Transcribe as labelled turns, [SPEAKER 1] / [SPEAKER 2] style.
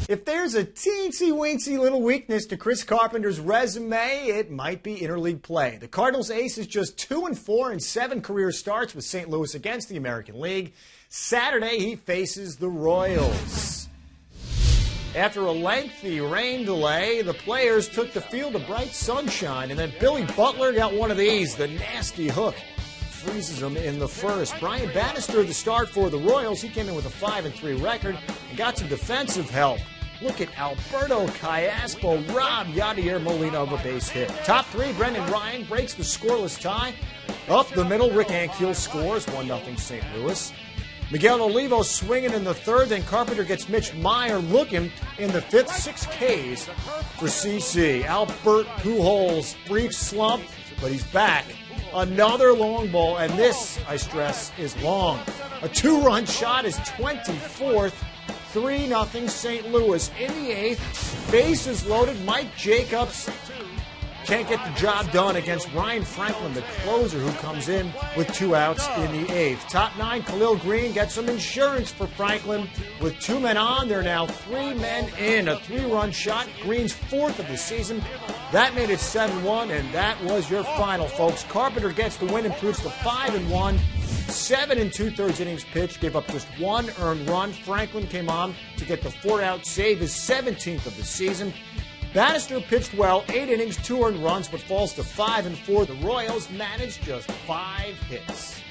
[SPEAKER 1] If there's a teensy-weensy little weakness to Chris Carpenter's resume, it might be interleague play. The Cardinals ace is just 2-4 in 7 career starts with St. Louis against the American League. Saturday, he faces the Royals. After a lengthy rain delay, the players took the field to bright sunshine, and then Billy Butler got one of these, the nasty hook. Freezes them in the first. Brian Bannister, the start for the Royals. He came in with a 5-3 record and got some defensive help. Look at Alberto Callaspo rob Yadier Molina of a base hit. Top 3, Brendan Ryan breaks the scoreless tie. Up the middle, Rick Ankiel scores 1-0 St. Louis. Miguel Olivo swinging in the third, then Carpenter gets Mitch Meyer looking in the fifth. 6 Ks for CC. Albert Pujols, brief slump, but he's back. Another long ball, and this, I stress, is long. A 2-run shot is 24th. 3-0 St. Louis. In the 8th, bases loaded. Mike Jacobs can't get the job done against Ryan Franklin, the closer, who comes in with 2 outs in the 8th. Top 9, Khalil Green gets some insurance for Franklin. With 2 men on, they're now 3 men in. A 3-run shot, Green's 4th of the season. That made it 7-1, and that was your final, folks. Carpenter gets the win, improves to 5-1. 7 2/3 innings pitched, gave up just 1 earned run. Franklin came on to get the 4-out save, his 17th of the season. Bannister pitched well, 8 innings, 2 earned runs, but falls to 5-4. The Royals managed just 5 hits.